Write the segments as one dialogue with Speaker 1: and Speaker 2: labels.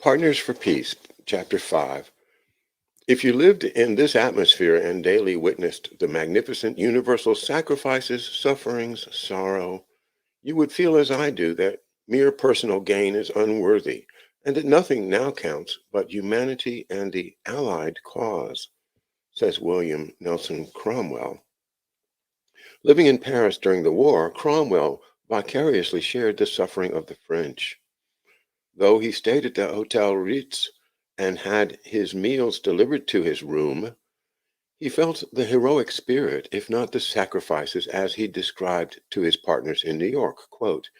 Speaker 1: Partners for Peace, Chapter 5. If you lived in this atmosphere and daily witnessed the magnificent universal sacrifices, sufferings, sorrow, you would feel as I do that mere personal gain is unworthy, and that nothing now counts but humanity and the Allied cause, says William Nelson Cromwell. Living in Paris during the war, Cromwell vicariously shared the suffering of the French. Though he stayed at the Hotel Ritz and had his meals delivered to his room, he felt the heroic spirit, if not the sacrifices, as he described to his partners in New York. Quote,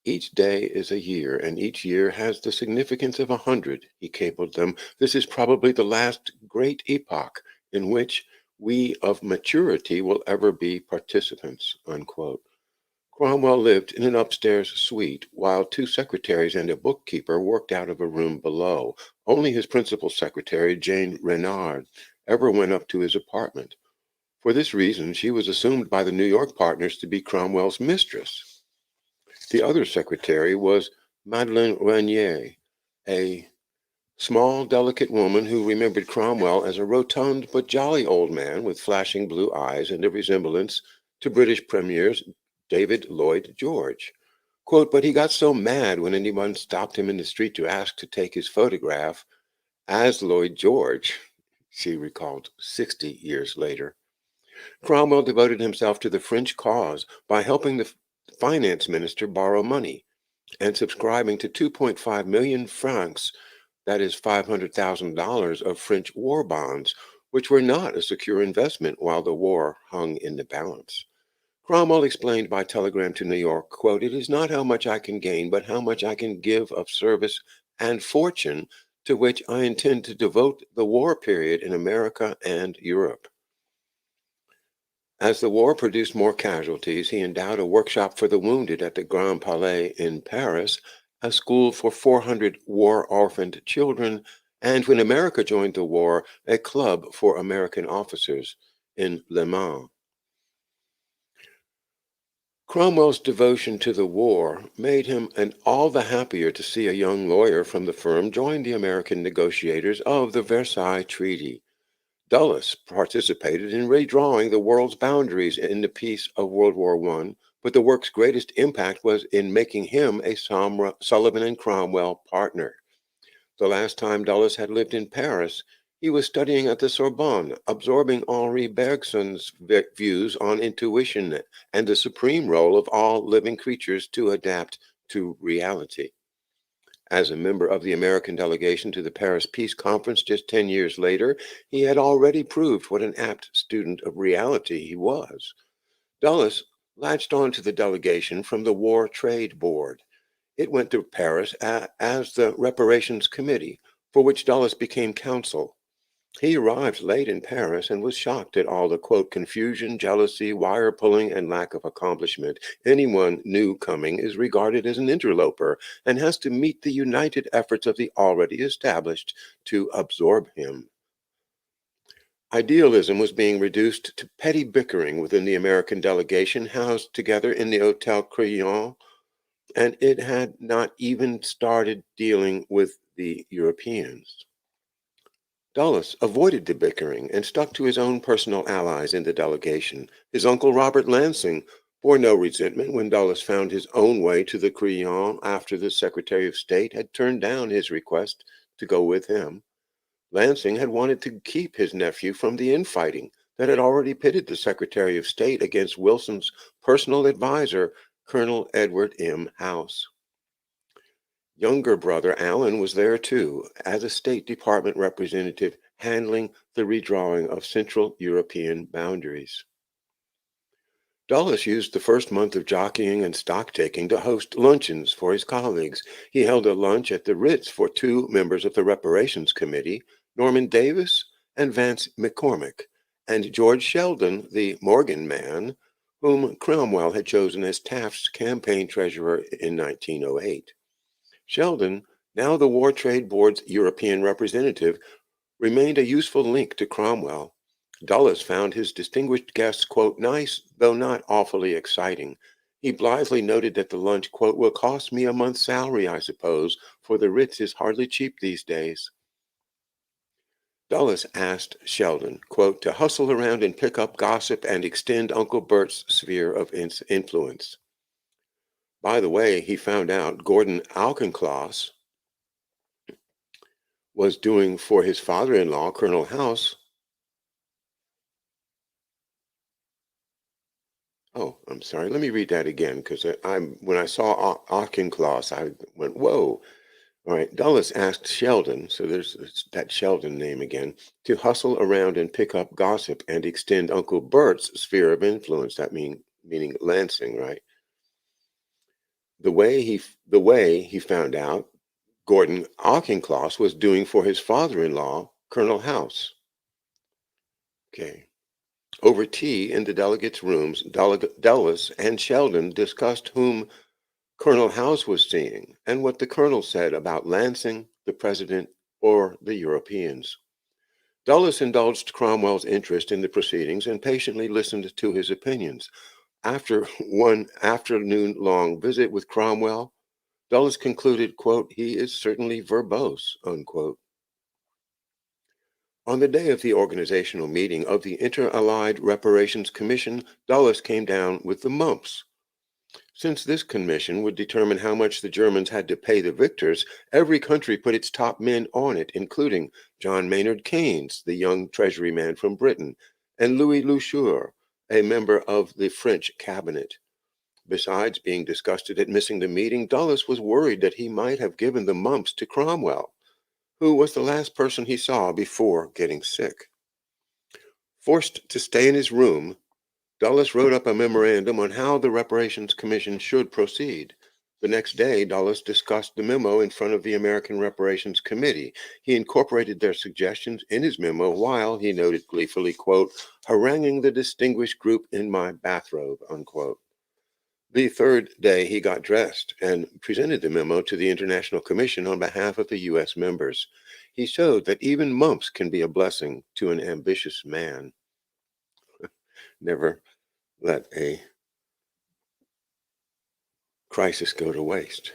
Speaker 1: each day is a year, and each year has the significance of 100, he cabled them. This is probably the last great epoch in which we of maturity will ever be participants, unquote. Cromwell lived in an upstairs suite, while two secretaries and a bookkeeper worked out of a room below. Only his principal secretary, Jane Renard, ever went up to his apartment. For this reason, she was assumed by the New York partners to be Cromwell's mistress. The other secretary was Madeleine Renier, a small, delicate woman who remembered Cromwell as a rotund but jolly old man with flashing blue eyes and a resemblance to British premiers David Lloyd George. Quote, but he got so mad when anyone stopped him in the street to ask to take his photograph as Lloyd George, she recalled 60 years later. Cromwell devoted himself to the French cause by helping the finance minister borrow money and subscribing to 2.5 million francs, that is $500,000 of French war bonds, which were not a secure investment while the war hung in the balance. Cromwell explained by telegram to New York, quote, it is not how much I can gain, but how much I can give of service and fortune to which I intend to devote the war period in America and Europe. As the war produced more casualties, he endowed a workshop for the wounded at the Grand Palais in Paris, a school for 400 war-orphaned children, and when America joined the war, a club for American officers in Le Mans. Cromwell's devotion to the war made him all the happier to see a young lawyer from the firm join the American negotiators of the Versailles Treaty. Dulles participated in redrawing the world's boundaries in the peace of World War I, but the work's greatest impact was in making him a Sullivan and Cromwell partner. The last time Dulles had lived in Paris, he was studying at the Sorbonne, absorbing Henri Bergson's views on intuition and the supreme role of all living creatures to adapt to reality. As a member of the American delegation to the Paris Peace Conference just 10 years later, he had already proved what an apt student of reality he was. Dulles latched on to the delegation from the War Trade Board. It went to Paris as the Reparations Committee, for which Dulles became counsel. He arrived late in Paris and was shocked at all the, quote, confusion, jealousy, wire pulling, and lack of accomplishment. Anyone new coming is regarded as an interloper and has to meet the united efforts of the already established to absorb him. Idealism was being reduced to petty bickering within the American delegation housed together in the Hotel Crillon, and it had not even started dealing with the Europeans. Dulles avoided the bickering and stuck to his own personal allies in the delegation. His uncle Robert Lansing bore no resentment when Dulles found his own way to the Crillon after the Secretary of State had turned down his request to go with him. Lansing had wanted to keep his nephew from the infighting that had already pitted the Secretary of State against Wilson's personal advisor, Colonel Edward M. House. Younger brother Allen was there too, as a State Department representative handling the redrawing of Central European boundaries. Dulles used the first month of jockeying and stock-taking to host luncheons for his colleagues. He held a lunch at the Ritz for two members of the Reparations Committee, Norman Davis and Vance McCormick, and George Sheldon, the Morgan man, whom Cromwell had chosen as Taft's campaign treasurer in 1908. Sheldon, now the War Trade Board's European representative, remained a useful link to Cromwell. Dulles found his distinguished guests, quote, nice, though not awfully exciting. He blithely noted that the lunch, quote, will cost me a month's salary, I suppose, for the Ritz is hardly cheap these days. Dulles asked Sheldon, quote, to hustle around and pick up gossip and extend Uncle Bert's sphere of influence. By the way, he found out Gordon Auchincloss was doing for his father-in-law, Colonel House. Oh, I'm sorry. Let me read that again because when I saw Auchincloss, I went, whoa. All right. Dulles asked Sheldon, so there's that Sheldon name again, to hustle around and pick up gossip and extend Uncle Bert's sphere of influence. That meaning Lansing, right? The way he found out Gordon Auchincloss was doing for his father-in-law, Colonel House. Okay. Over tea in the delegates' rooms, Dulles and Sheldon discussed whom Colonel House was seeing and what the colonel said about Lansing, the president, or the Europeans. Dulles indulged Cromwell's interest in the proceedings and patiently listened to his opinions. After one afternoon-long visit with Cromwell, Dulles concluded, quote, he is certainly verbose, unquote. On the day of the organizational meeting of the Inter-Allied Reparations Commission, Dulles came down with the mumps. Since this commission would determine how much the Germans had to pay the victors, every country put its top men on it, including John Maynard Keynes, the young treasury man from Britain, and Louis Loucheur, a member of the French cabinet. Besides being disgusted at missing the meeting, Dulles was worried that he might have given the mumps to Cromwell, who was the last person he saw before getting sick. Forced to stay in his room, Dulles wrote up a memorandum on how the Reparations Commission should proceed. The next day, Dulles discussed the memo in front of the American Reparations Committee. He incorporated their suggestions in his memo while, he noted gleefully, quote, haranguing the distinguished group in my bathrobe, unquote. The third day, he got dressed and presented the memo to the International Commission on behalf of the U.S. members. He showed that even mumps can be a blessing to an ambitious man. Never let a crisis go to waste.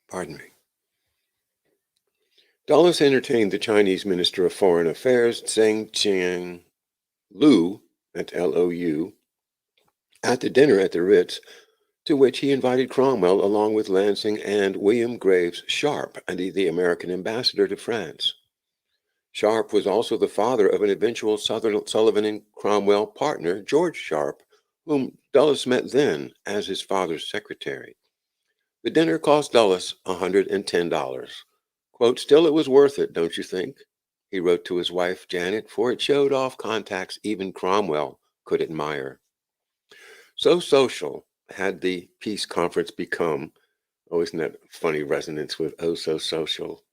Speaker 1: Pardon me. Dulles entertained the Chinese Minister of Foreign Affairs, Zheng Qian Lu, that's L-O-U, at the dinner at the Ritz, to which he invited Cromwell along with Lansing and William Graves Sharp, and the American ambassador to France. Sharp was also the father of an eventual Sullivan and Cromwell partner, George Sharp, whom Dulles met then as his father's secretary. The dinner cost Dulles $110. Quote, still it was worth it, don't you think? He wrote to his wife, Janet, for it showed off contacts even Cromwell could admire. So social had the peace conference become, oh, isn't that funny resonance with oh so social?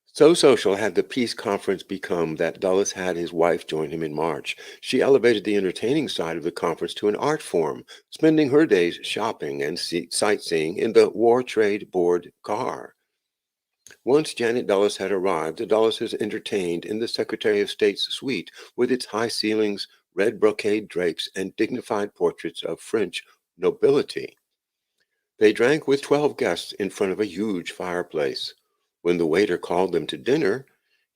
Speaker 1: So social had the peace conference become that Dulles had his wife join him in March. She elevated the entertaining side of the conference to an art form, spending her days shopping and sightseeing in the War Trade Board car. Once Janet Dulles had arrived, the Dulleses entertained in the Secretary of State's suite with its high ceilings, red brocade drapes, and dignified portraits of French nobility. They drank with 12 guests in front of a huge fireplace. When the waiter called them to dinner,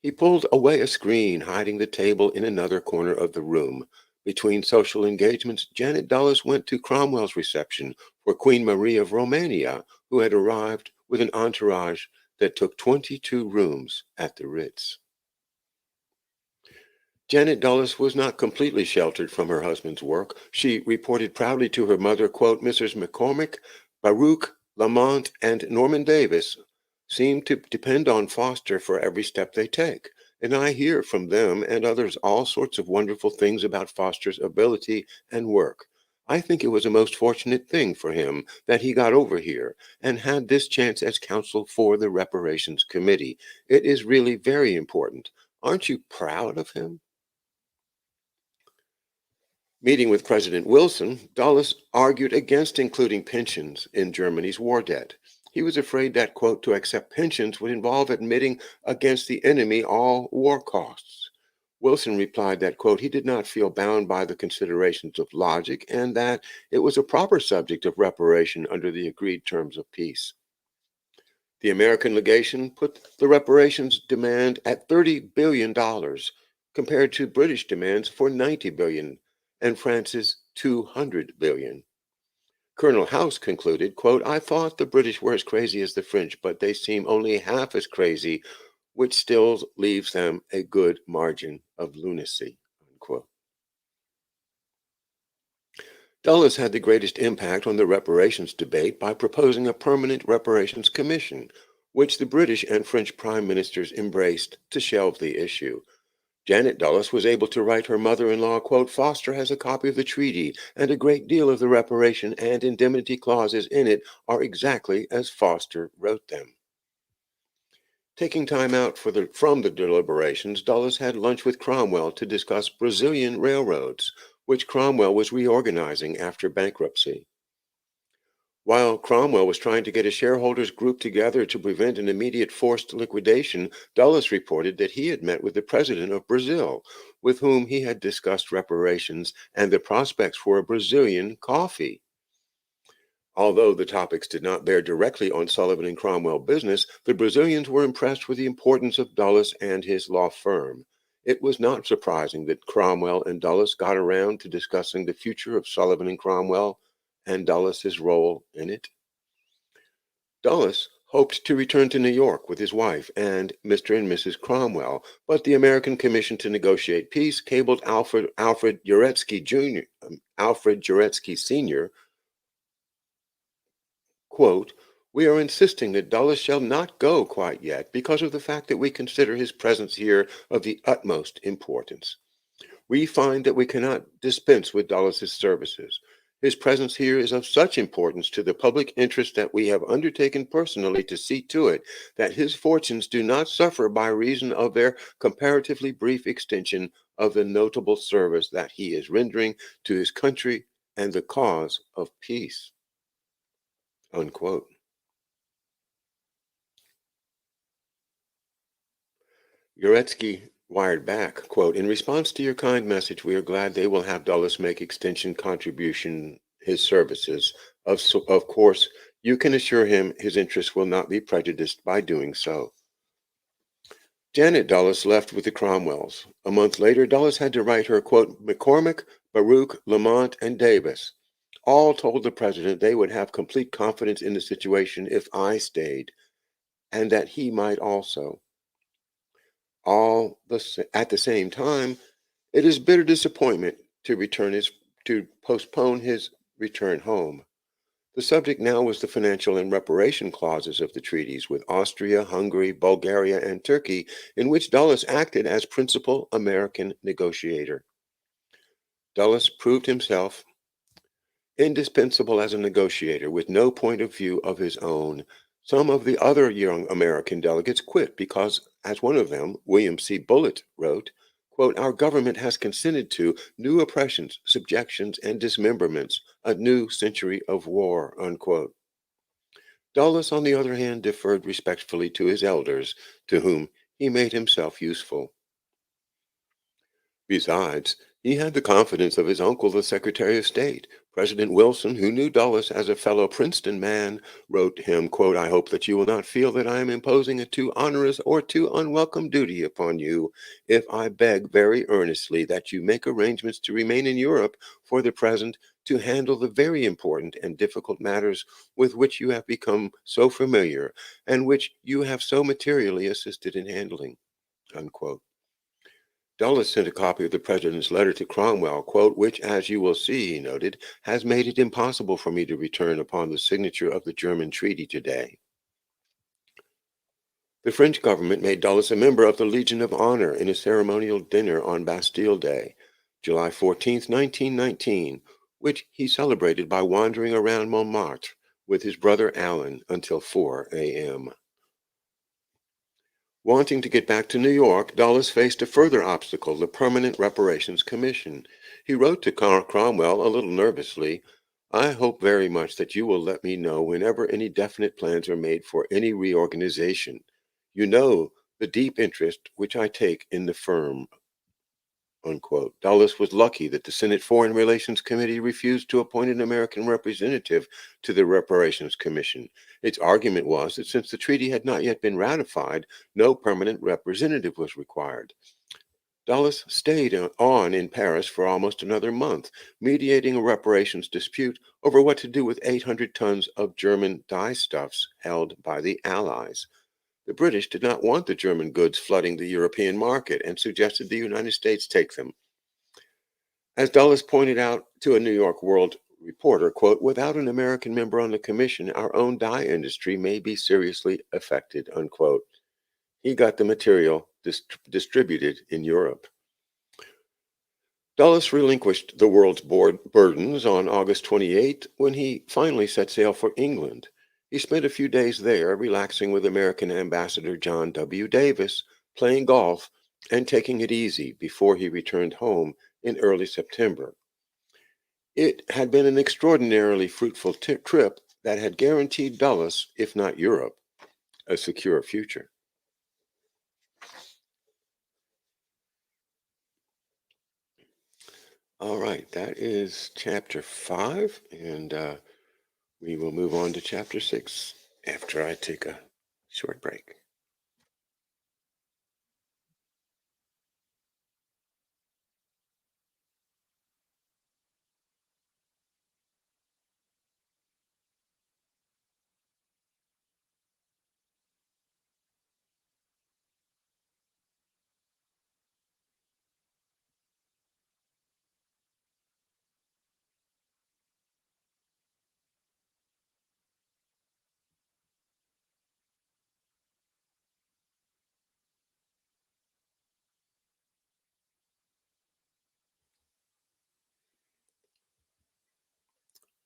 Speaker 1: he pulled away a screen hiding the table in another corner of the room. Between social engagements, Janet Dulles went to Cromwell's reception for Queen Marie of Romania, who had arrived with an entourage that took 22 rooms at the Ritz. Janet Dulles was not completely sheltered from her husband's work. She reported proudly to her mother, quote, Mrs. McCormick, Baruch, Lamont, and Norman Davis seem to depend on Foster for every step they take. And I hear from them and others all sorts of wonderful things about Foster's ability and work. I think it was a most fortunate thing for him that he got over here and had this chance as counsel for the Reparations Committee. It is really very important. Aren't you proud of him? Meeting with President Wilson, Dulles argued against including pensions in Germany's war debt. He was afraid that, quote, to accept pensions would involve admitting against the enemy all war costs. Wilson replied that, quote, he did not feel bound by the considerations of logic and that it was a proper subject of reparation under the agreed terms of peace. The American legation put the reparations demand at $30 billion compared to British demands for $90 billion and France's $200 billion. Colonel House concluded, quote, I thought the British were as crazy as the French, but they seem only half as crazy, which still leaves them a good margin of lunacy, unquote. Dulles had the greatest impact on the reparations debate by proposing a permanent reparations commission, which the British and French prime ministers embraced to shelve the issue. Janet Dulles was able to write her mother-in-law, quote, Foster has a copy of the treaty, and a great deal of the reparation and indemnity clauses in it are exactly as Foster wrote them. Taking time out from the deliberations, Dulles had lunch with Cromwell to discuss Brazilian railroads, which Cromwell was reorganizing after bankruptcy. While Cromwell was trying to get a shareholders group together to prevent an immediate forced liquidation, Dulles reported that he had met with the president of Brazil, with whom he had discussed reparations and the prospects for a Brazilian coffee. Although the topics did not bear directly on Sullivan and Cromwell business, the Brazilians were impressed with the importance of Dulles and his law firm. It was not surprising that Cromwell and Dulles got around to discussing the future of Sullivan and Cromwell and Dulles's role in it. Dulles hoped to return to New York with his wife and Mr. and Mrs. Cromwell, but the American Commission to Negotiate Peace cabled Alfred Juretsky Sr., quote, we are insisting that Dulles shall not go quite yet because of the fact that we consider his presence here of the utmost importance. We find that we cannot dispense with Dulles's services. His presence here is of such importance to the public interest that we have undertaken personally to see to it that his fortunes do not suffer by reason of their comparatively brief extension of the notable service that he is rendering to his country and the cause of peace, unquote. Uretsky wired back, quote, in response to your kind message, we are glad they will have Dulles make extension contribution his services. Of course, you can assure him his interests will not be prejudiced by doing so. Janet Dulles left with the Cromwells. A month later, Dulles had to write her, quote, McCormick, Baruch, Lamont, and Davis all told the president they would have complete confidence in the situation if I stayed, and that he might also. At the same time, it is bitter disappointment to postpone his return home. The subject now was the financial and reparation clauses of the treaties with Austria, Hungary, Bulgaria, and Turkey, in which Dulles acted as principal American negotiator. Dulles proved himself indispensable as a negotiator with no point of view of his own. Some of the other young American delegates quit because, as one of them, William C. Bullitt, wrote, quote, our government has consented to new oppressions, subjections, and dismemberments, a new century of war, unquote. Dulles, on the other hand, deferred respectfully to his elders, to whom he made himself useful. Besides, he had the confidence of his uncle, the Secretary of State. President Wilson, who knew Dulles as a fellow Princeton man, wrote him, quote, I hope that you will not feel that I am imposing a too onerous or too unwelcome duty upon you if I beg very earnestly that you make arrangements to remain in Europe for the present to handle the very important and difficult matters with which you have become so familiar and which you have so materially assisted in handling, unquote. Dulles sent a copy of the president's letter to Cromwell, quote, which, as you will see, he noted, has made it impossible for me to return upon the signature of the German treaty today. The French government made Dulles a member of the Legion of Honor in a ceremonial dinner on Bastille Day, July 14, 1919, which he celebrated by wandering around Montmartre with his brother Alan until 4 a.m. Wanting to get back to New York, Dulles faced a further obstacle, the Permanent Reparations Commission. He wrote to Cromwell a little nervously, I hope very much that you will let me know whenever any definite plans are made for any reorganization. You know the deep interest which I take in the firm. unquote. Dulles was lucky that the Senate Foreign Relations Committee refused to appoint an American representative to the Reparations Commission. Its argument was that since the treaty had not yet been ratified, no permanent representative was required. Dulles stayed on in Paris for almost another month, mediating a reparations dispute over what to do with 800 tons of German dyestuffs held by the Allies. The British did not want the German goods flooding the European market and suggested the United States take them. As Dulles pointed out to a New York World reporter, quote, without an American member on the commission, our own dye industry may be seriously affected, unquote. He got the material distributed in Europe. Dulles relinquished the world's burdens on August 28 when he finally set sail for England. He spent a few days there relaxing with American Ambassador John W. Davis, playing golf, and taking it easy before he returned home in early September. It had been an extraordinarily fruitful trip that had guaranteed Dulles, if not Europe, a secure future. All right, that is chapter 5, and we will move on to chapter 6 after I take a short break.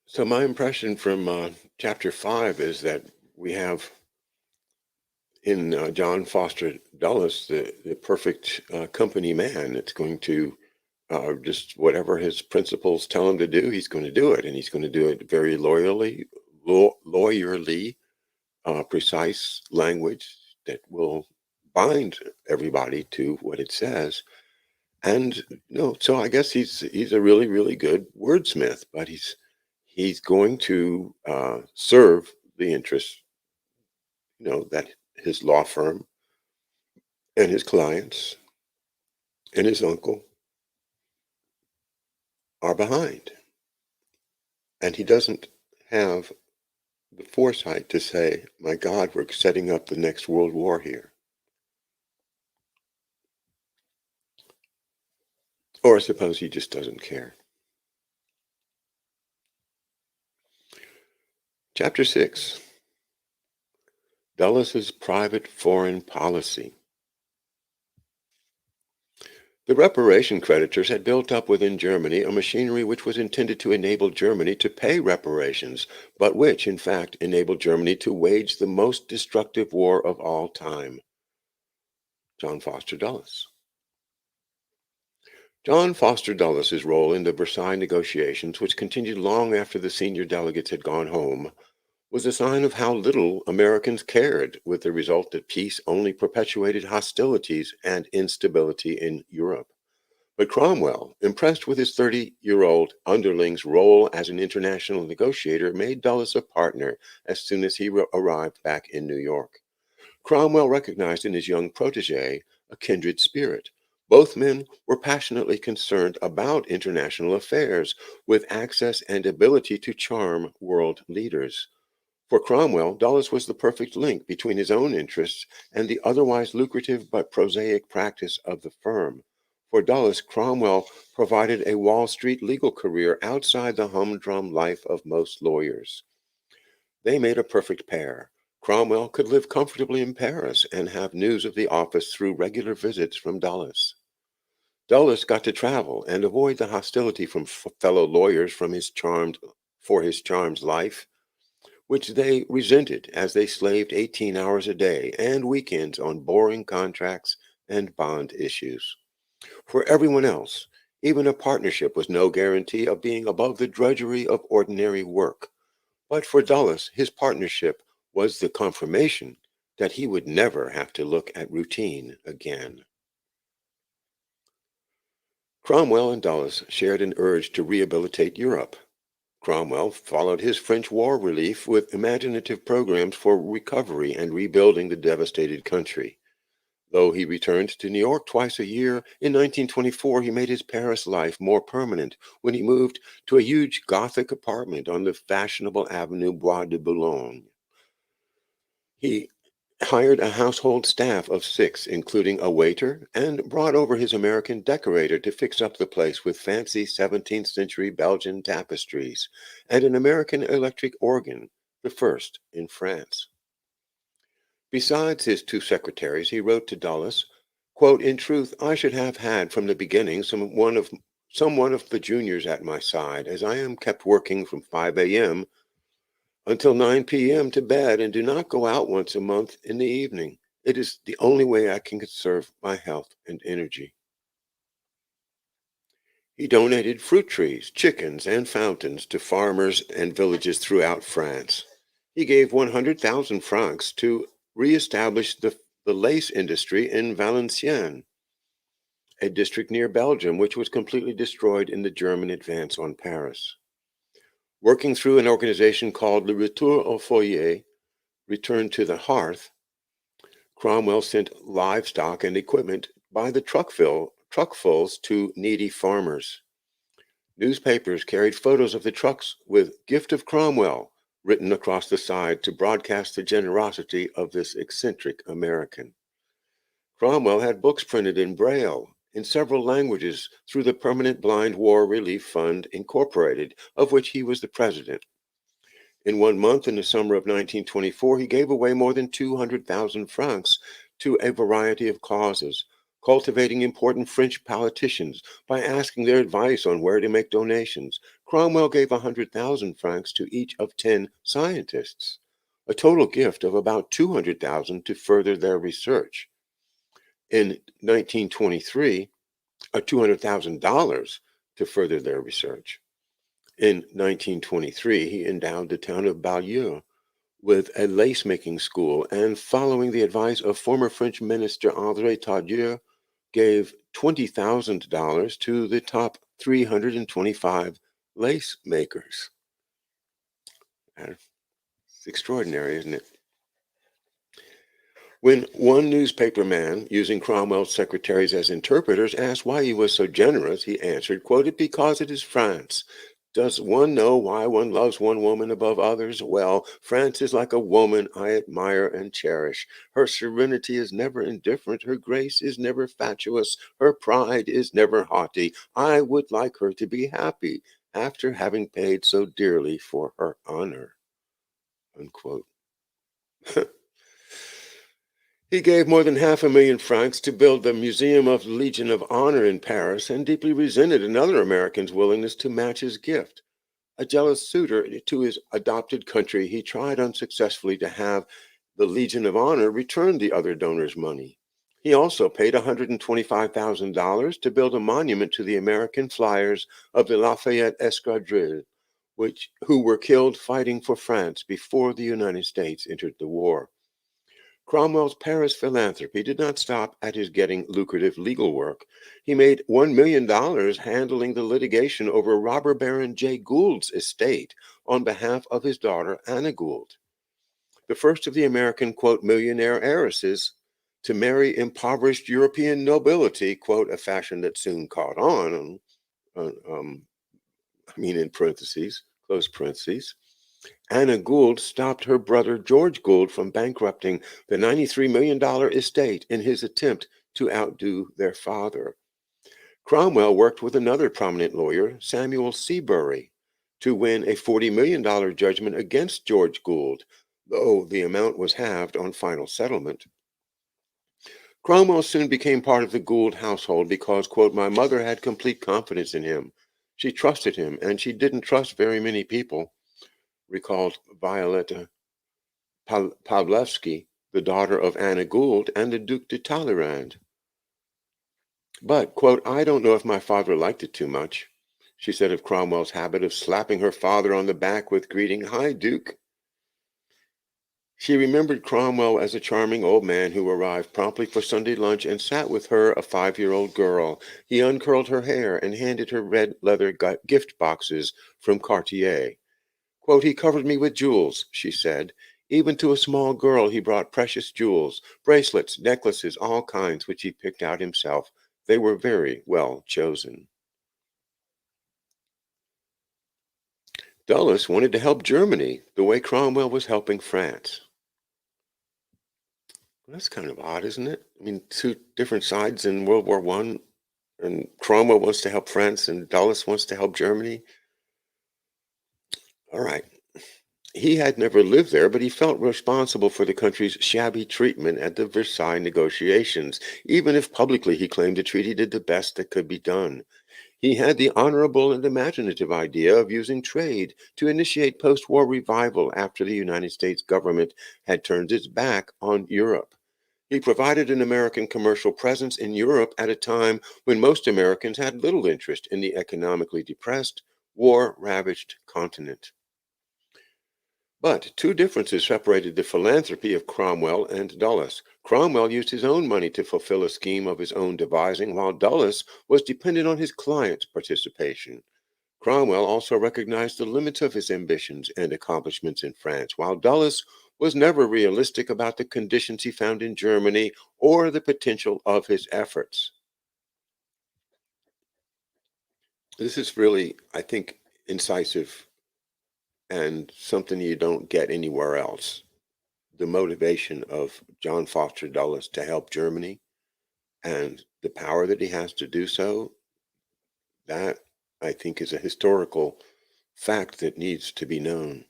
Speaker 1: So, my impression from chapter 5 is that we have in John Foster Dulles the perfect company man. It's going to just whatever his principles tell him to do, he's going to do it, and he's going to do it very loyally, lawyerly, precise language that will bind everybody to what it says. And so I guess he's a really really good wordsmith, but he's going to serve the interests, that his law firm and his clients and his uncle are behind, and he doesn't have the foresight to say, my God, we're setting up the next world war here. Or suppose he just doesn't care. Chapter 6, Dulles's private foreign policy. The reparation creditors had built up within Germany a machinery which was intended to enable Germany to pay reparations, but which, in fact, enabled Germany to wage the most destructive war of all time. John Foster Dulles. John Foster Dulles's role in the Versailles negotiations, which continued long after the senior delegates had gone home, was a sign of how little Americans cared, with the result that peace only perpetuated hostilities and instability in Europe. But Cromwell, impressed with his 30-year-old underling's role as an international negotiator, made Dulles a partner as soon as he arrived back in New York. Cromwell recognized in his young protege a kindred spirit. Both men were passionately concerned about international affairs, with access and ability to charm world leaders. For Cromwell, Dulles was the perfect link between his own interests and the otherwise lucrative but prosaic practice of the firm. For Dulles, Cromwell provided a Wall Street legal career outside the humdrum life of most lawyers. They made a perfect pair. Cromwell could live comfortably in Paris and have news of the office through regular visits from Dulles. Dulles got to travel and avoid the hostility from fellow lawyers for his charmed life, which they resented as they slaved 18 hours a day and weekends on boring contracts and bond issues. For everyone else, even a partnership was no guarantee of being above the drudgery of ordinary work. But for Dulles, his partnership was the confirmation that he would never have to look at routine again. Cromwell and Dulles shared an urge to rehabilitate Europe. Cromwell followed his French war relief with imaginative programs for recovery and rebuilding the devastated country. Though he returned to New York twice a year, in 1924 he made his Paris life more permanent when he moved to a huge Gothic apartment on the fashionable avenue Bois de Boulogne. He hired a household staff of 6, including a waiter, and brought over his American decorator to fix up the place with fancy 17th century Belgian tapestries and an American electric organ, the first in France. Besides his 2 secretaries, he wrote to Dulles, quote, "In truth, I should have had from the beginning some one of the juniors at my side, as I am kept working from 5 a.m. until 9 p.m. to bed and do not go out once a month in the evening. It is the only way I can conserve my health and energy." He donated fruit trees, chickens, and fountains to farmers and villages throughout France. He gave 100,000 francs to reestablish the lace industry in Valenciennes, a district near Belgium, which was completely destroyed in the German advance on Paris. Working through an organization called Le Retour au Foyer, Return to the Hearth, Cromwell sent livestock and equipment by the truckfuls to needy farmers. Newspapers carried photos of the trucks with "Gift of Cromwell" written across the side to broadcast the generosity of this eccentric American. Cromwell had books printed in Braille in several languages through the Permanent Blind War Relief Fund Incorporated, of which he was the president. In 1 month in the summer of 1924, he gave away more than 200,000 francs to a variety of causes, cultivating important French politicians by asking their advice on where to make donations. Cromwell gave 100,000 francs to each of 10 scientists, a total gift of about 200,000 to further their research. In 1923, $200,000 to further their research. In 1923, he endowed the town of Beaulieu with a lace-making school, and following the advice of former French minister André Tardieu, gave $20,000 to the top 325 lace makers. It's extraordinary, isn't it? When one newspaper man, using Cromwell's secretaries as interpreters, asked why he was so generous, he answered, quoted, "Because it is France. Does one know why one loves one woman above others? Well, France is like a woman I admire and cherish. Her serenity is never indifferent. Her grace is never fatuous. Her pride is never haughty. I would like her to be happy after having paid so dearly for her honor." Unquote. He gave more than 500,000 francs to build the Museum of the Legion of Honor in Paris and deeply resented another American's willingness to match his gift. A jealous suitor to his adopted country, he tried unsuccessfully to have the Legion of Honor return the other donor's money. He also paid $125,000 to build a monument to the American flyers of the Lafayette Escadrille, who were killed fighting for France before the United States entered the war. Cromwell's Paris philanthropy did not stop at his getting lucrative legal work. He made $1 million handling the litigation over robber baron Jay Gould's estate on behalf of his daughter Anna Gould, the first of the American, quote, millionaire heiresses to marry impoverished European nobility, quote, a fashion that soon caught on in parentheses, close parentheses. Anna Gould stopped her brother George Gould from bankrupting the $93 million estate in his attempt to outdo their father. Cromwell worked with another prominent lawyer, Samuel Seabury, to win a $40 million judgment against George Gould, though the amount was halved on final settlement. Cromwell soon became part of the Gould household because, quote, "my mother had complete confidence in him. She trusted him, and she didn't trust very many people," recalled Violetta Pawlowski, the daughter of Anna Gould and the Duc de Talleyrand. But, quote, "I don't know if my father liked it too much," she said of Cromwell's habit of slapping her father on the back with greeting, "Hi, Duke." She remembered Cromwell as a charming old man who arrived promptly for Sunday lunch and sat with her, a 5-year-old girl. He uncurled her hair and handed her red leather gift boxes from Cartier. Quote, "He covered me with jewels," she said. "Even to a small girl he brought precious jewels, bracelets, necklaces, all kinds, which he picked out himself. They were very well chosen." Dulles wanted to help Germany the way Cromwell was helping France. Well, that's kind of odd, isn't it? I mean, two different sides in World War One, and Cromwell wants to help France, and Dulles wants to help Germany. All right. He had never lived there, but he felt responsible for the country's shabby treatment at the Versailles negotiations, even if publicly he claimed the treaty did the best that could be done. He had the honorable and imaginative idea of using trade to initiate post war revival after the United States government had turned its back on Europe. He provided an American commercial presence in Europe at a time when most Americans had little interest in the economically depressed, war ravaged continent. But two differences separated the philanthropy of Cromwell and Dulles. Cromwell used his own money to fulfill a scheme of his own devising, while Dulles was dependent on his client's participation. Cromwell also recognized the limits of his ambitions and accomplishments in France, while Dulles was never realistic about the conditions he found in Germany or the potential of his efforts. This is really, I think, incisive and something you don't get anywhere else. The motivation of John Foster Dulles to help Germany and the power that he has to do so, that I think is a historical fact that needs to be known.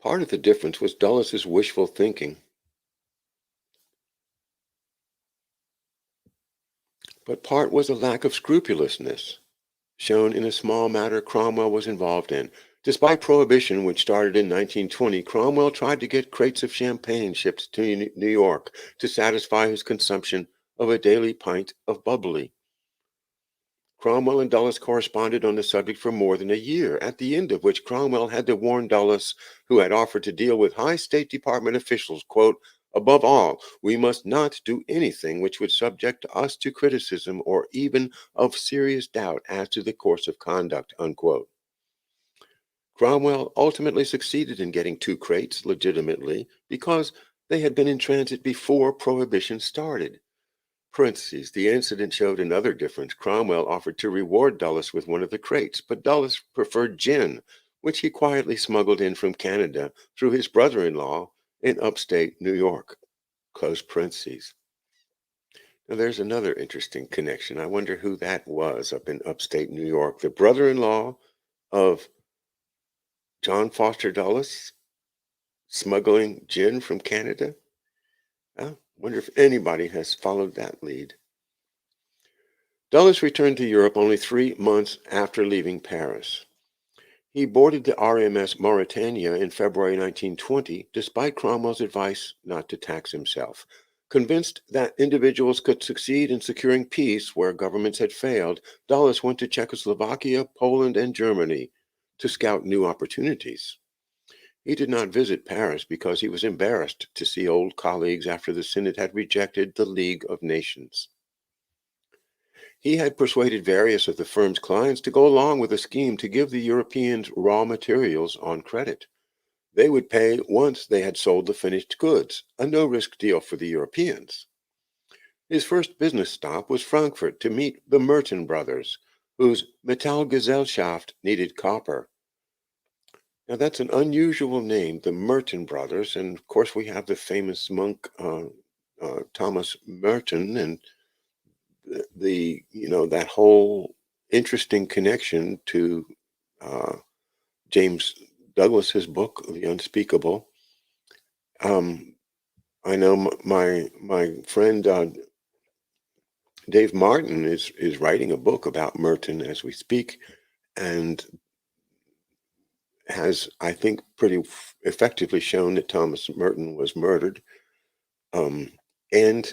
Speaker 1: Part of the difference was Dulles's wishful thinking, but part was a lack of scrupulousness shown in a small matter Cromwell was involved in. Despite Prohibition, which started in 1920, Cromwell tried to get crates of champagne shipped to New York to satisfy his consumption of a daily pint of bubbly. Cromwell and Dulles corresponded on the subject for more than a year, at the end of which Cromwell had to warn Dulles, who had offered to deal with high State Department officials, quote, "Above all, we must not do anything which would subject us to criticism or even of serious doubt as to the course of conduct," unquote. Cromwell ultimately succeeded in getting two crates legitimately because they had been in transit before Prohibition started. Parentheses, the incident showed another difference. Cromwell offered to reward Dulles with one of the crates, but Dulles preferred gin, which he quietly smuggled in from Canada through his brother-in-law in upstate New York. Close parentheses. Now there's another interesting connection. I wonder who that was up in upstate New York. The brother-in-law of John Foster Dulles smuggling gin from Canada? I wonder if anybody has followed that lead. Dulles returned to Europe only 3 months after leaving Paris. He boarded the RMS Mauritania in February 1920, despite Cromwell's advice not to tax himself. Convinced that individuals could succeed in securing peace where governments had failed, Dulles went to Czechoslovakia, Poland, and Germany to scout new opportunities. He did not visit Paris because he was embarrassed to see old colleagues after the Senate had rejected the League of Nations. He had persuaded various of the firm's clients to go along with a scheme to give the Europeans raw materials on credit. They would pay once they had sold the finished goods, a no-risk deal for the Europeans. His first business stop was Frankfurt to meet the Merton brothers, whose Metallgesellschaft needed copper. Now that's an unusual name, the Merton brothers, and of course we have the famous monk Thomas Merton, and that whole interesting connection to uh, James Douglas's book, The Unspeakable. Um, I know my friend Dave Martin is writing a book about Merton as we speak, and has, I think, pretty effectively shown that Thomas Merton was murdered. And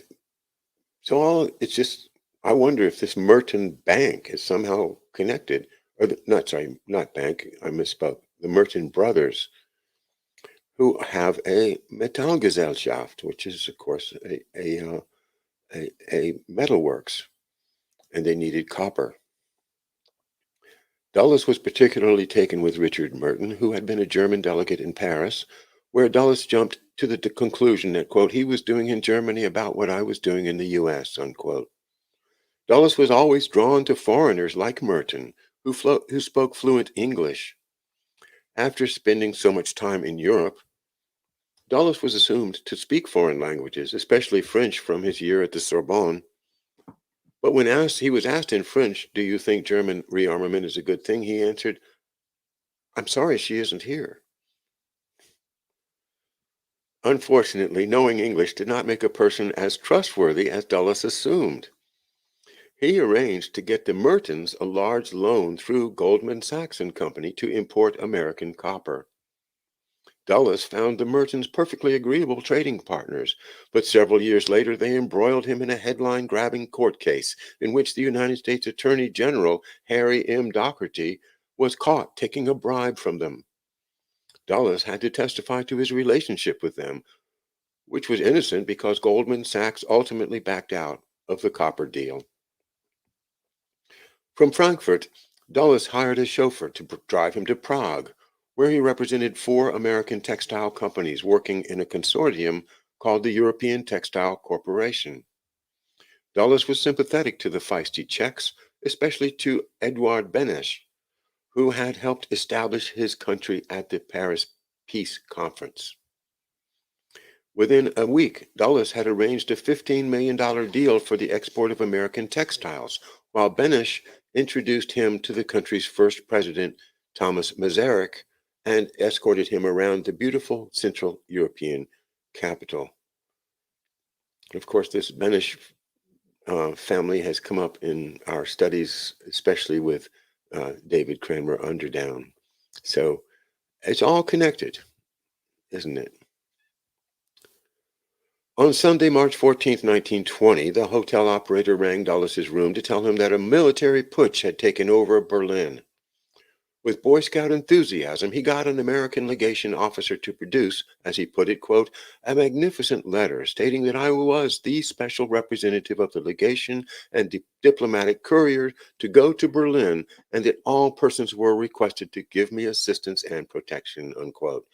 Speaker 1: so it's just, I wonder if this Merton Bank is somehow connected. not sorry, not bank, I misspoke. The Merton brothers, who have a Metallgesellschaft, which is, of course, a metalworks, and they needed copper. Dulles was particularly taken with Richard Merton, who had been a German delegate in Paris, where Dulles jumped to the conclusion that, quote, he was doing in Germany about what I was doing in the U.S., unquote. Dulles was always drawn to foreigners like Merton, who spoke fluent English. After spending so much time in Europe, Dulles was assumed to speak foreign languages, especially French from his year at the Sorbonne. But when he was asked in French, do you think German rearmament is a good thing? He answered, I'm sorry she isn't here. Unfortunately, knowing English did not make a person as trustworthy as Dulles assumed. He arranged to get the Mertons a large loan through Goldman Sachs and Company to import American copper. Dulles found the Mertons perfectly agreeable trading partners, but several years later they embroiled him in a headline-grabbing court case in which the United States Attorney General Harry M. Doherty was caught taking a bribe from them. Dulles had to testify to his relationship with them, which was innocent because Goldman Sachs ultimately backed out of the copper deal. From Frankfurt, Dulles hired a chauffeur to drive him to Prague, where he represented 4 American textile companies working in a consortium called the European Textile Corporation. Dulles was sympathetic to the feisty Czechs, especially to Eduard Beneš, who had helped establish his country at the Paris Peace Conference. Within a week, Dulles had arranged a $15 million deal for the export of American textiles, while Beneš introduced him to the country's first president, Thomas Masaryk, and escorted him around the beautiful Central European capital. Of course, this Beneš family has come up in our studies, especially with David Cranmer Underdown. So it's all connected, isn't it? On Sunday, March 14, 1920, the hotel operator rang Dulles's room to tell him that a military putsch had taken over Berlin. With Boy Scout enthusiasm, he got an American legation officer to produce, as he put it, quote, a magnificent letter stating that I was the special representative of the legation and diplomatic courier to go to Berlin, and that all persons were requested to give me assistance and protection, unquote.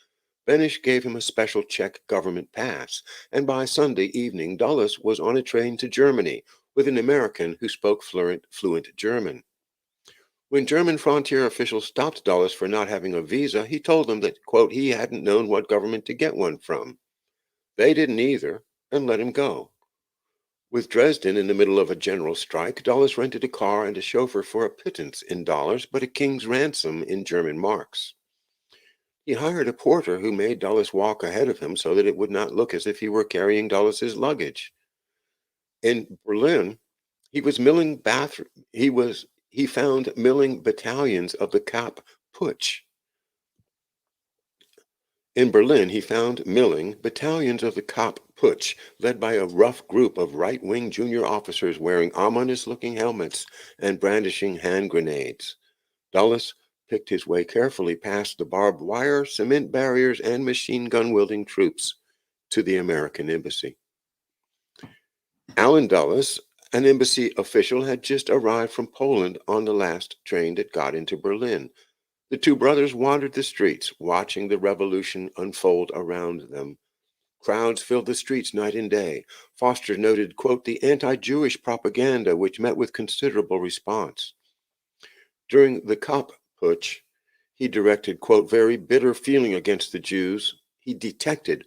Speaker 1: Beneš gave him a special Czech government pass, and by Sunday evening, Dulles was on a train to Germany with an American who spoke fluent German. When German frontier officials stopped Dulles for not having a visa, he told them that, quote, he hadn't known what government to get one from. They didn't either, and let him go. With Dresden in the middle of a general strike, Dulles rented a car and a chauffeur for a pittance in dollars, but a king's ransom in German marks. He hired a porter who made Dulles walk ahead of him so that it would not look as if he were carrying Dulles's luggage. In Berlin, he was milling he found milling battalions of the Kapp Putsch. In Berlin, he found milling battalions of the Kapp Putsch, led by a rough group of right-wing junior officers wearing ominous-looking helmets and brandishing hand grenades. Dulles picked his way carefully past the barbed wire, cement barriers, and machine gun-wielding troops to the American embassy. Allen Dulles, an embassy official, had just arrived from Poland on the last train that got into Berlin. The two brothers wandered the streets, watching the revolution unfold around them. Crowds filled the streets night and day. Foster noted, quote, the anti-Jewish propaganda, which met with considerable response. During the Kapp Putsch, he directed, quote, very bitter feeling against the Jews. He detected,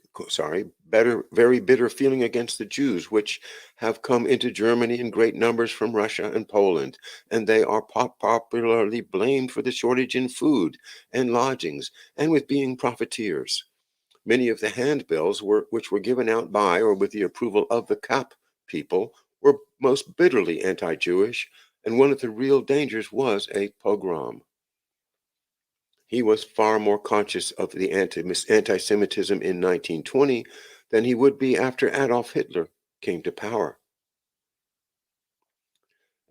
Speaker 1: very bitter feeling against the Jews, which have come into Germany in great numbers from Russia and Poland, and they are popularly blamed for the shortage in food and lodgings, and with being profiteers. Many of the handbills which were given out by or with the approval of the Kapp people were most bitterly anti-Jewish, and one of the real dangers was a pogrom. He was far more conscious of the anti-Semitism in 1920 than he would be after Adolf Hitler came to power.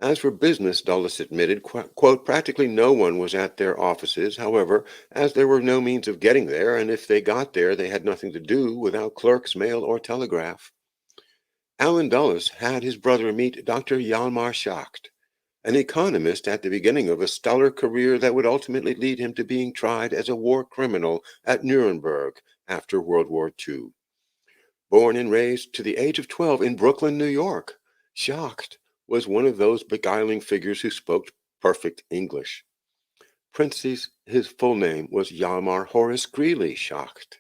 Speaker 1: As for business, Dulles admitted, quote, practically no one was at their offices. However, as there were no means of getting there, and if they got there, they had nothing to do without clerks, mail, or telegraph. Allen Dulles had his brother meet Dr. Hjalmar Schacht, an economist at the beginning of a stellar career that would ultimately lead him to being tried as a war criminal at Nuremberg after World War II. Born and raised to the age of 12 in Brooklyn, New York, Schacht was one of those beguiling figures who spoke perfect English. Parentheses, his full name was Hjalmar Horace Greeley Schacht.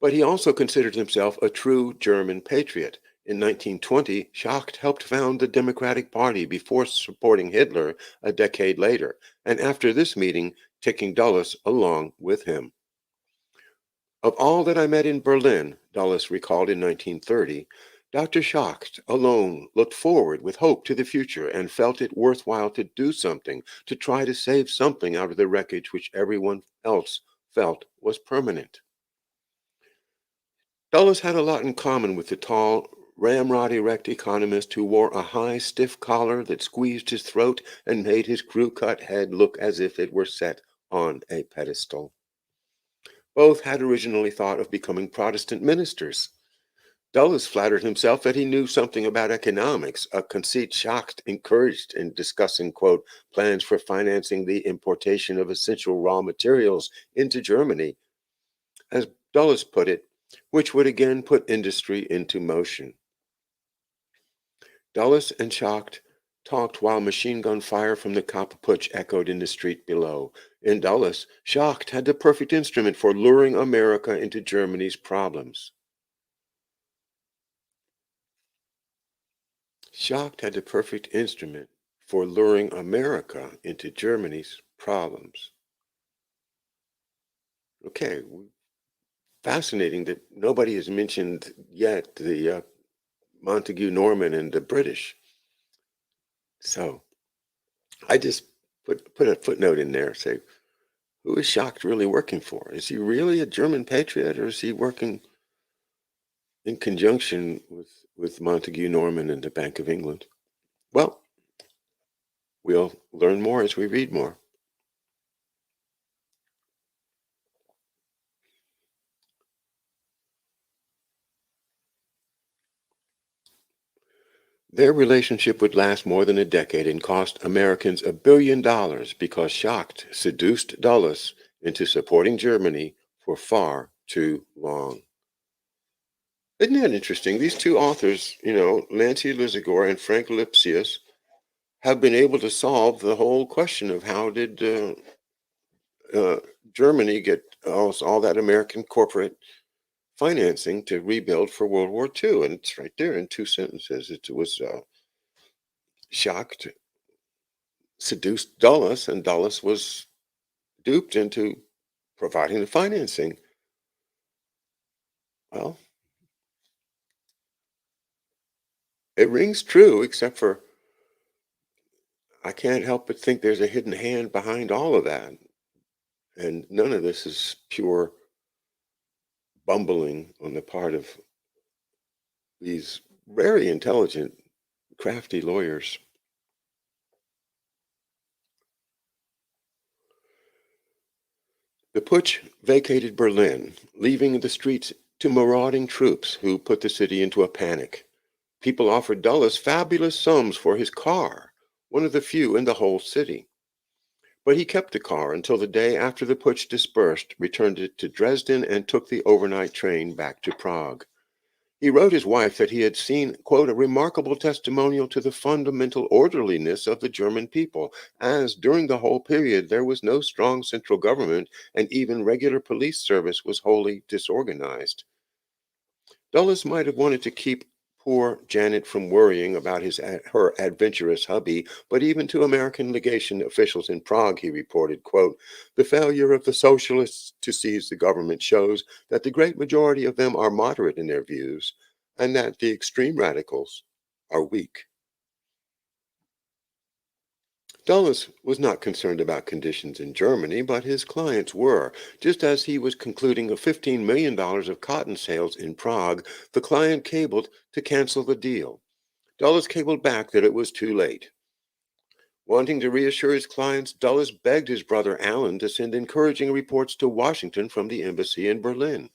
Speaker 1: But he also considered himself a true German patriot. In 1920, Schacht helped found the Democratic Party before supporting Hitler a decade later, and after this meeting, taking Dulles along with him. Of all that I met in Berlin, Dulles recalled in 1930, Dr. Schacht alone looked forward with hope to the future and felt it worthwhile to do something, to try to save something out of the wreckage which everyone else felt was permanent. Dulles had a lot in common with the tall, ramrod-erect economist who wore a high, stiff collar that squeezed his throat and made his crew-cut head look as if it were set on a pedestal. Both had originally thought of becoming Protestant ministers. Dulles flattered himself that he knew something about economics, a conceit Schacht encouraged in discussing, quote, plans for financing the importation of essential raw materials into Germany, as Dulles put it, which would again put industry into motion. Dulles and Schacht talked while machine gun fire from the Kapaputsch echoed in the street below. In Dulles, Schacht had the perfect instrument for luring America into Germany's problems. Schacht had the perfect instrument for luring America into Germany's problems. Okay, fascinating that nobody has mentioned yet the Montague Norman and the British. So I just put a footnote in there, say, who is Schacht really working for? Is he really a German patriot, or is he working in conjunction with Montague Norman and the Bank of England? Well, we'll learn more as we read more. Their relationship would last more than a decade and cost Americans $1 billion because Schacht seduced Dulles into supporting Germany for far too long. Isn't that interesting? These two authors, Nancy Lizagore and Frank Lipsius, have been able to solve the whole question of how did uh, Germany get all that American corporate financing to rebuild for World War II. And it's right there in two sentences. It was Schacht seduced Dulles, and Dulles was duped into providing the financing. Well, it rings true, except for I can't help but think there's a hidden hand behind all of that. And none of this is pure bumbling on the part of these very intelligent, crafty lawyers. The putsch vacated Berlin, leaving the streets to marauding troops who put the city into a panic. People offered Dulles fabulous sums for his car, one of the few in the whole city. But he kept the car until the day after the putsch dispersed, returned it to Dresden, and took the overnight train back to Prague. He wrote his wife that he had seen, quote, a remarkable testimonial to the fundamental orderliness of the German people, as during the whole period there was no strong central government, and even regular police service was wholly disorganized. Dulles might have wanted to keep poor Janet from worrying about her adventurous hubby, but even to American legation officials in Prague, he reported, quote, the failure of the socialists to seize the government shows that the great majority of them are moderate in their views and that the extreme radicals are weak. Dulles was not concerned about conditions in Germany, but his clients were. Just as he was concluding a $15 million of cotton sales in Prague, the client cabled to cancel the deal. Dulles cabled back that it was too late. Wanting to reassure his clients, Dulles begged his brother Allen to send encouraging reports to Washington from the embassy in Berlin.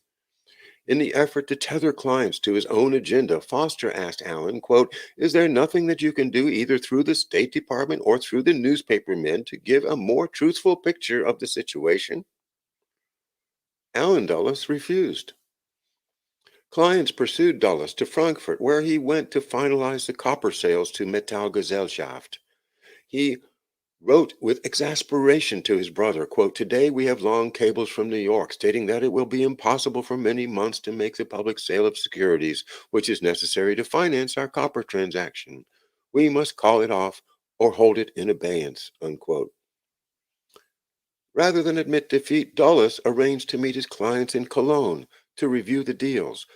Speaker 1: In the effort to tether clients to his own agenda, Foster asked Allen, quote, "Is there nothing that you can do either through the State Department or through the newspaper men to give a more truthful picture of the situation?" Allen Dulles refused. Clients pursued Dulles to Frankfurt, where he went to finalize the copper sales to Metallgesellschaft. He wrote with exasperation to his brother, quote, "Today we have long cables from New York stating that it will be impossible for many months to make the public sale of securities, which is necessary to finance our copper transaction. We must call it off or hold it in abeyance," unquote. Rather than admit defeat, Dulles arranged to meet his clients in Cologne to review the deals.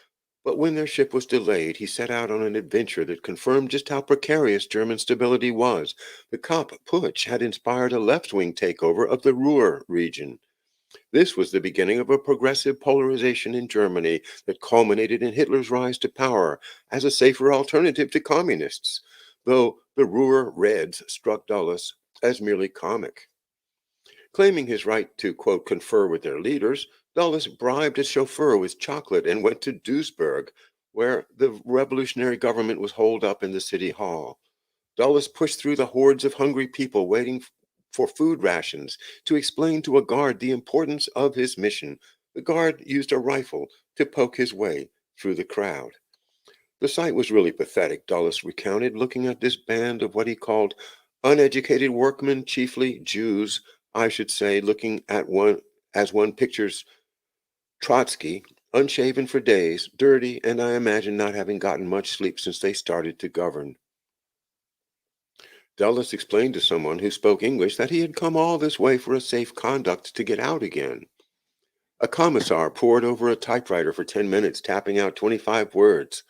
Speaker 1: But when their ship was delayed, he set out on an adventure that confirmed just how precarious German stability was. The Kapp Putsch had inspired a left-wing takeover of the Ruhr region. This was the beginning of a progressive polarization in Germany that culminated in Hitler's rise to power as a safer alternative to communists, though the Ruhr Reds struck Dulles as merely comic. Claiming his right to, quote, "confer with their leaders," Dulles bribed a chauffeur with chocolate and went to Duisburg, where the revolutionary government was holed up in the city hall. Dulles pushed through the hordes of hungry people waiting for food rations to explain to a guard the importance of his mission. The guard used a rifle to poke his way through the crowd. The sight was really pathetic, Dulles recounted, looking at this band of what he called uneducated workmen, chiefly Jews, I should say, looking at one as one pictures Trotsky, unshaven for days, dirty, and I imagine not having gotten much sleep since they started to govern. Dulles explained to someone who spoke English that he had come all this way for a safe conduct to get out again. A commissar pored over a typewriter for 10 minutes, tapping out 25 words.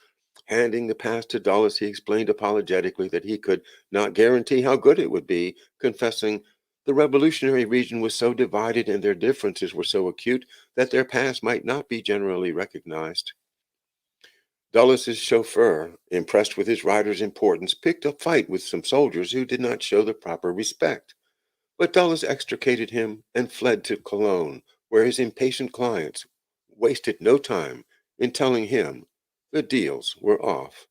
Speaker 1: Handing the pass to Dulles, he explained apologetically that he could not guarantee how good it would be, confessing the revolutionary region was so divided and their differences were so acute that their pass might not be generally recognized. Dulles's chauffeur, impressed with his rider's importance, picked a fight with some soldiers who did not show the proper respect. But Dulles extricated him and fled to Cologne, where his impatient clients wasted no time in telling him the deals were off.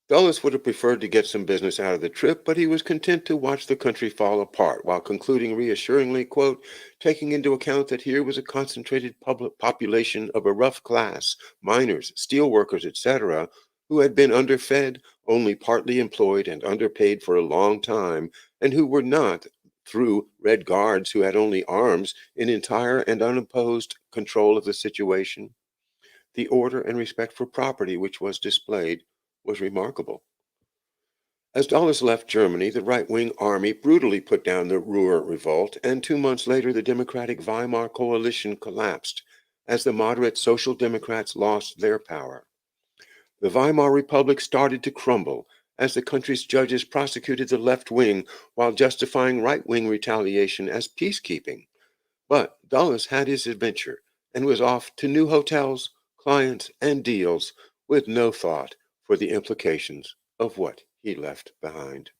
Speaker 1: Dulles would have preferred to get some business out of the trip, but he was content to watch the country fall apart while concluding reassuringly, quote, "Taking into account that here was a concentrated public population of a rough class, miners, steel workers, etc., who had been underfed, only partly employed, and underpaid for a long time, and who were not, through Red Guards who had only arms, in entire and unopposed control of the situation. The order and respect for property which was displayed was remarkable." As Dulles left Germany, the right-wing army brutally put down the Ruhr revolt, and 2 months later the democratic Weimar coalition collapsed as the moderate Social Democrats lost their power. The Weimar Republic started to crumble as the country's judges prosecuted the left wing while justifying right-wing retaliation as peacekeeping. But Dulles had his adventure and was off to new hotels, clients, and deals with no thought for the implications of what he left behind.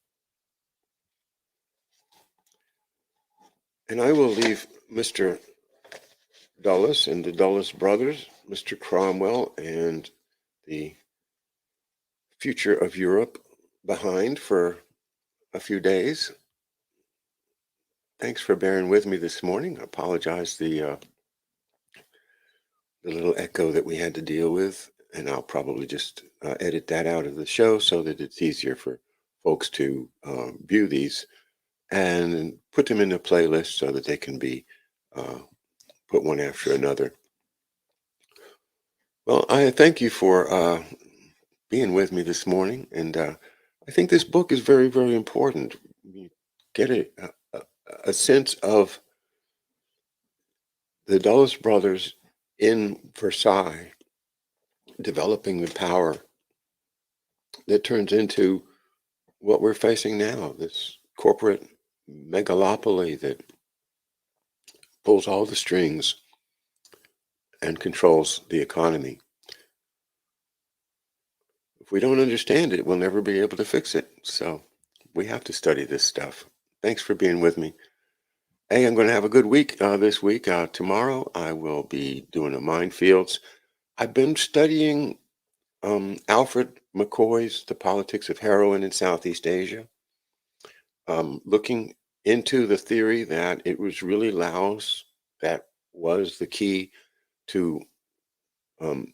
Speaker 1: And I will leave Mr. Dulles and the Dulles brothers, Mr. Cromwell, and the future of Europe behind for a few days. Thanks for bearing with me this morning. I apologize the little echo that we had to deal with, and I'll probably just edit that out of the show so that it's easier for folks to view these and put them in a playlist so that they can be uh, put one after another. Well, I thank you for being with me this morning, and I think this book is very, very important. You get a sense of the Dulles brothers in Versailles developing the power that turns into what we're facing now, this corporate megalopoly that pulls all the strings and controls the economy. If we don't understand it, we'll never be able to fix it. So we have to study this stuff. Thanks for being with me. Hey, I'm going to have a good week this week. Tomorrow, I will be doing a minefields. I've been studying Alfred McCoy's The Politics of Heroin in Southeast Asia, looking into the theory that it was really Laos that was the key to um,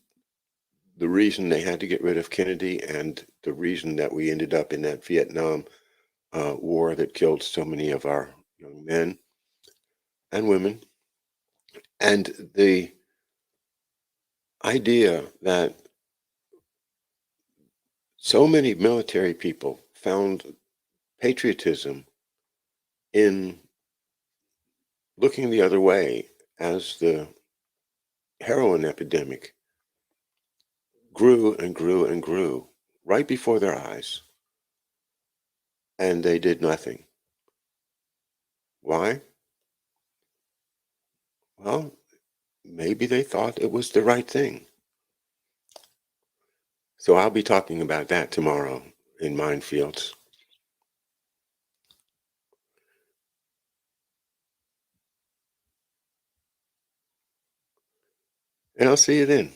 Speaker 1: the reason they had to get rid of Kennedy and the reason that we ended up in that Vietnam war that killed so many of our young men and women. And the idea that so many military people found patriotism in looking the other way as the heroin epidemic grew and grew and grew right before their eyes, and they did nothing. Why? Well, maybe they thought it was the right thing. So I'll be talking about that tomorrow in Minefields. And I'll see you then.